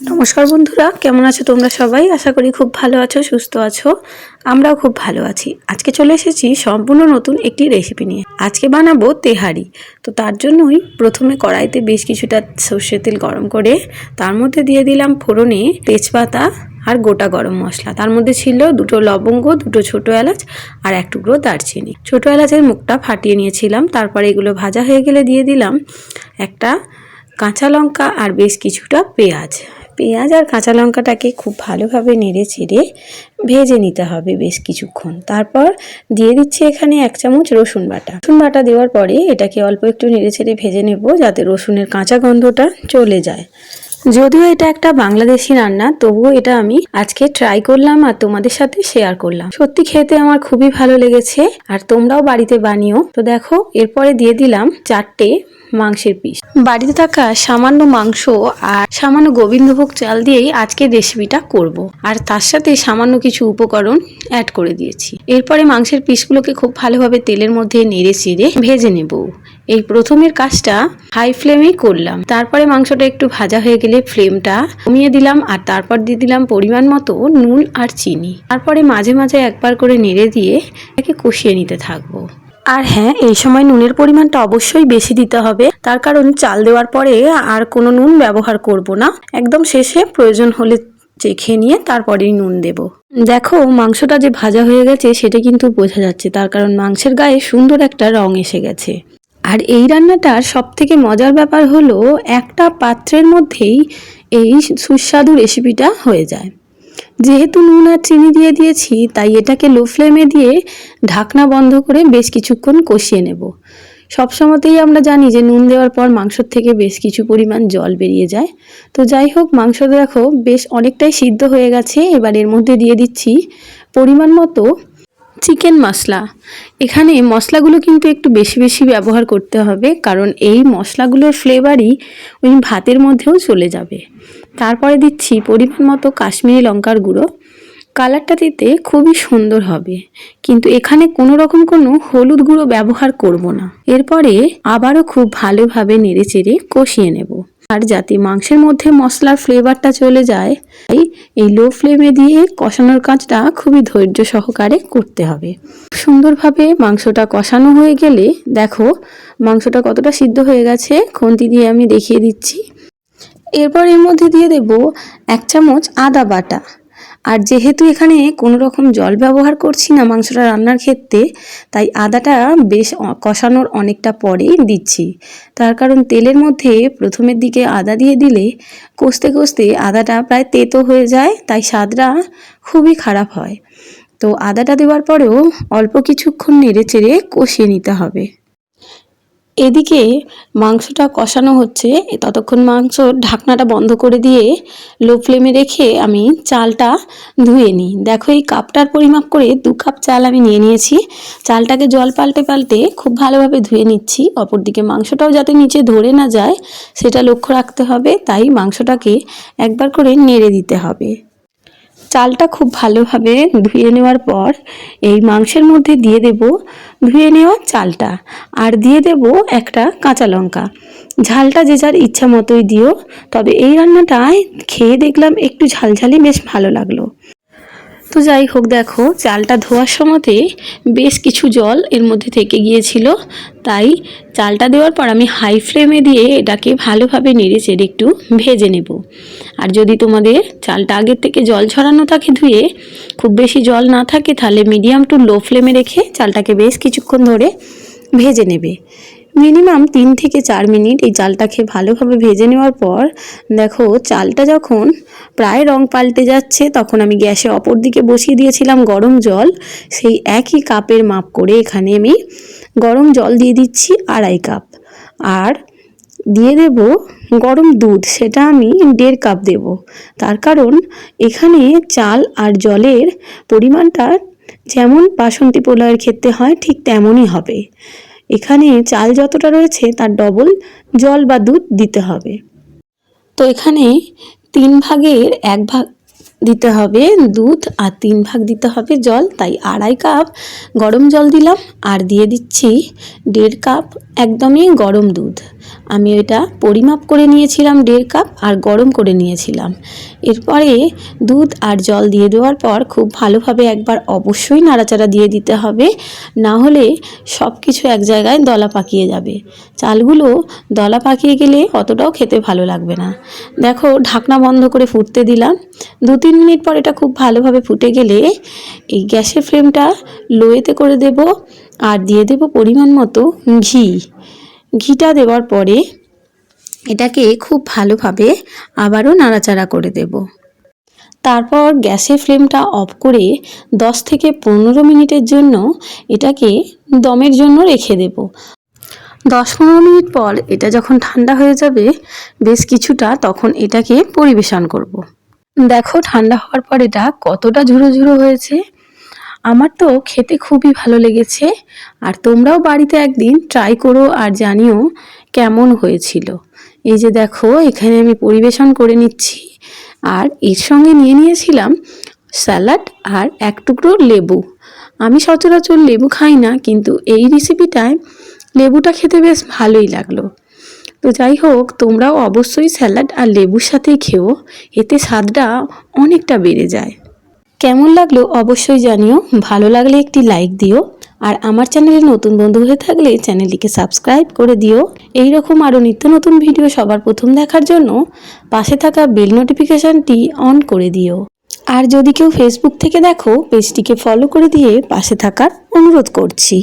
নমস্কার বন্ধুরা, কেমন আছো তোমরা সবাই? আশা করি খুব ভালো আছো, সুস্থ আছো। আমরাও খুব ভালো আছি। আজকে চলে এসেছি সম্পূর্ণ নতুন একটি রেসিপি নিয়ে। আজকে বানাবো তেহারি। তো তার জন্যই প্রথমে কড়াইতে বেশ কিছুটা সর্ষের তেল গরম করে তার মধ্যে দিয়ে দিলাম ফোড়নে তেজপাতা আর গোটা গরম মশলা। তার মধ্যে ছিল দুটো লবঙ্গ, দুটো ছোট এলাচ আর এক টুকরো দারচিনি। ছোট এলাচের মুখটা ফাটিয়ে নিয়েছিলাম। তারপরে এগুলো ভাজা হয়ে গেলে দিয়ে দিলাম একটা কাঁচা লঙ্কা আর বেশ কিছুটা পেঁয়াজ আর কাঁচা লঙ্কাটাকে খুব ভালোভাবে নেড়ে চেড়ে ভেজে নিতে হবে বেশ কিছুক্ষণ। তারপর দিয়ে দিচ্ছি এখানে 1 চামচ রসুন বাটা দেওয়ার পরে এটাকে অল্প একটু নেড়ে চেড়ে ভেজে নেব, যাতে রসুনের কাঁচা গন্ধটা চলে যায়। যদিও এটা একটা বাংলাদেশি রান্না, তবুও এটা আমি আজকে ট্রাই করলাম আর তোমাদের সাথে শেয়ার করলাম। সত্যি খেতে আমার খুবই ভালো লেগেছে, আর তোমরাও বাড়িতে বানিও। তো দেখো, এরপরে দিয়ে দিলাম 4টে মাংসের পিস। বাড়িতে থাকা সামান্য মাংস আর সামান্য গোবিন্দভোগ চাল দিয়েই আজকে রেসিপিটা করব, আর তার সাথে সামান্য কিছু উপকরণ অ্যাড করে দিয়েছি। এরপরে মাংসের পিসগুলোকে খুব ভালোভাবে তেলের মধ্যে নেড়ে চেড়ে ভেজে নেব। এই প্রথমের কাজটা হাই ফ্লেমেই করলাম। তারপরে মাংসটা একটু ভাজা হয়ে গেলে ফ্লেমটা কমিয়ে দিলাম, আর তারপর দিয়ে দিলাম পরিমাণ মতো নুন আর চিনি। তারপরে মাঝে মাঝে একবার করে নেড়ে দিয়ে এটাকে কষিয়ে নিতে থাকবো। আর হ্যাঁ, এই সময় নুনের পরিমাণটা অবশ্যই বেশি দিতে হবে, তার কারণ চাল দেওয়ার পরে আর কোনো নুন ব্যবহার করব না। একদম শেষে প্রয়োজন হলে চেখে নিয়ে তারপরেই নুন দেব। দেখো, মাংসটা যে ভাজা হয়ে গেছে সেটা কিন্তু বোঝা যাচ্ছে, তার কারণ মাংসের গায়ে সুন্দর একটা রং এসে গেছে। আর এই রান্নাটার সবথেকে মজার ব্যাপার হলো একটা পাত্রের মধ্যেই এই সুস্বাদু রেসিপিটা হয়ে যায়। যেহেতু নুন আর চিনি দিয়ে দিয়েছি, তাই এটাকে লো ফ্লেমে দিয়ে ঢাকনা বন্ধ করে বেশ কিছুক্ষণ কষিয়ে নেব। সবসময়তেই আমরা জানি যে নুন দেওয়ার পর মাংসর থেকে বেশ কিছু পরিমাণ জল বেরিয়ে যায়। তো যাই হোক, মাংস দেখো বেশ অনেকটাই সিদ্ধ হয়ে গেছে। এবার এর মধ্যে দিয়ে দিচ্ছি পরিমাণ মতো চিকেন মশলা। এখানে মশলাগুলো কিন্তু একটু বেশি বেশি ব্যবহার করতে হবে, কারণ এই মশলাগুলোর ফ্লেভারই ওই ভাতের মধ্যেও চলে যাবে। তারপরে দিচ্ছি পরিমাণ মতো কাশ্মীরি লঙ্কার গুঁড়ো। কালারটা দিতে খুবই সুন্দর হবে, কিন্তু এখানে কোনো রকম কোনো হলুদ গুঁড়ো ব্যবহার করব না। এরপরে আবারও খুব ভালোভাবে নেড়ে চেড়ে কষিয়ে নেব। আর যাতে মাংসের মধ্যে মশলার ফ্লেভারটা চলে যায়, তাই এই লো ফ্লেমে দিয়ে কষানোর কাজটা খুবই ধৈর্য সহকারে করতে হবে। সুন্দরভাবে মাংসটা কষানো হয়ে গেলে দেখো মাংসটা কতটা সিদ্ধ হয়ে গেছে, খুন্তি দিয়ে আমি দেখিয়ে দিচ্ছি। এরপর এর মধ্যে দিয়ে দেব 1 চামচ আদা বাটা। আর যেহেতু এখানে কোনো রকম জল ব্যবহার করছি না মাংসটা রান্নার ক্ষেত্রে, তাই আদাটা বেশ কষানোর অনেকটা পরেই দিচ্ছি। তার কারণ তেলের মধ্যে প্রথমের দিকে আদা দিয়ে দিলে কষতে কষতে আদাটা প্রায় তেতো হয়ে যায়, তাই স্বাদটা খুবই খারাপ হয়। তো আদাটা দেওয়ার পরেও অল্প কিছুক্ষণ নেড়ে চেড়ে কষিয়ে নিতে হবে। এদিকে মাংসটা কষানো হচ্ছে, ততক্ষণ মাংসর ঢাকনাটা বন্ধ করে দিয়ে লো ফ্লেমে রেখে আমি চালটা ধুয়ে নিই। দেখো, এই কাপটার পরিমাপ করে 2 কাপ চাল আমি নিয়ে নিয়েছি। চালটাকে জল পাল্টে পাল্টে খুব ভালোভাবে ধুয়ে নিচ্ছি। অপরদিকে মাংসটাও যাতে নিচে ধরে না যায় সেটা লক্ষ্য রাখতে হবে, তাই মাংসটাকে একবার করে নেড়ে দিতে হবে। চালটা খুব ভালোভাবে ধুয়ে নেওয়ার পর এই মাংসের মধ্যে দিয়ে দেব ধুয়ে নেওয়া চালটা, আর দিয়ে দেব একটা কাঁচা লঙ্কা। ঝালটা যে যার ইচ্ছা মতোই দিও, তবে এই রান্নাটায় খেয়ে দেখলাম একটু ঝালঝালি বেশ ভালো লাগলো। তো যাই হোক, দেখো চালটা ধোয়ার সময়তে বেশ কিছু জল এর মধ্যে থেকে গিয়েছিল, তাই চালটা দেওয়ার পর আমি হাই ফ্লেমে দিয়ে এটাকে ভালোভাবে নেড়ে চেড়ে একটু ভেজে নেব। আর যদি তোমাদের চালটা আগের থেকে জল ছড়ানো থাকে ধুয়ে, খুব বেশি জল না থাকে, তাহলে মিডিয়াম টু লো ফ্লেমে রেখে চালটাকে বেশ কিছুক্ষণ ধরে ভেজে নেবে। মিনিমাম 3 থেকে 4 মিনিট এই চালটাকে ভালোভাবে ভেজে নেওয়ার পর দেখো চালটা যখন প্রায় রং পাল্টে যাচ্ছে, তখন আমি গ্যাসে অপর দিকে বসিয়ে দিয়েছিলাম গরম জল। সেই একই কাপের মাপ করে এখানে আমি গরম জল দিয়ে দিচ্ছি 2.5 কাপ, আর দিয়ে দেব গরম দুধ, সেটা আমি 1.5 কাপ দেব। তার কারণ এখানে চাল আর জলের পরিমাণটা যেমন বাসন্তী পোলাওয়ের ক্ষেত্রে হয় ঠিক তেমনই হবে। এখানে চাল যতটা রয়েছে তার ডবল জল বা দুধ দিতে হবে। তো এখানে 3 ভাগের 1 ভাগ দিতে হবে দুধ আর 3 ভাগ দিতে হবে জল, তাই 2.5 কাপ গরম জল দিলাম আর দিয়ে দিচ্ছি 1.5 কাপ একদমই গরম দুধ। আমি এটা পরিমাপ করে নিয়েছিলাম 1.5 কাপ আর গরম করে নিয়েছিলাম। এরপরে দুধ আর জল দিয়ে দেওয়ার পর খুব ভালোভাবে একবার অবশ্যই নাড়াচাড়া দিয়ে দিতে হবে, না হলে সব কিছু এক জায়গায় দলা পাকিয়ে যাবে। চালগুলো দলা পাকিয়ে গেলে অতটাও খেতে ভালো লাগবে না। দেখো ঢাকনা বন্ধ করে ফুটতে দিলাম। 2-3 মিনিট পর এটা খুব ভালোভাবে ফুটে গেলে এই গ্যাসের ফ্লেমটা লোয়েতে করে দেব আর দিয়ে দেব পরিমাণ মতো ঘি। ঘিটা দেওয়ার পরে এটাকে খুব ভালোভাবে আবারও নাড়াচাড়া করে দেব। তারপর গ্যাসের ফ্লেমটা অফ করে 10 থেকে 15 মিনিটের জন্য এটাকে দমের জন্য রেখে দেব। 10-15 মিনিট পর এটা যখন ঠান্ডা হয়ে যাবে বেশ কিছুটা, তখন এটাকে পরিবেশন করব। দেখো ঠান্ডা হওয়ার পর এটা কতটা ঝুরো ঝুরো হয়েছে। আমার তো খেতে খুবই ভালো লেগেছে, আর তোমরাও বাড়িতে একদিন ট্রাই করো আর জানিও কেমন হয়েছিল। এই যে দেখো এখানে আমি পরিবেশন করে নিচ্ছি, আর এর সঙ্গে নিয়ে নিয়েছিলাম স্যালাড আর 1 টুকরো লেবু। আমি সচরাচর লেবু খাই না, কিন্তু এই রেসিপিটায় লেবুটা খেতে বেশ ভালোই লাগলো। তো যাই হোক, তোমরাও অবশ্যই স্যালাড আর লেবুর সাথেই খেও, এতে স্বাদটা অনেকটা বেড়ে যায়। কেমন লাগলো অবশ্যই জানিও, ভালো লাগলে একটি লাইক দিও, আর আমার চ্যানেলে নতুন বন্ধু হয়ে থাকলে চ্যানেলটিকে সাবস্ক্রাইব করে দিও। এই রকম আরও নিত্য নতুন ভিডিও সবার প্রথম দেখার জন্য পাশে থাকা বেল নোটিফিকেশানটি অন করে দিও। আর যদি কেউ ফেসবুক থেকে দেখো, পেজটিকে ফলো করে দিয়ে পাশে থাকার অনুরোধ করছি।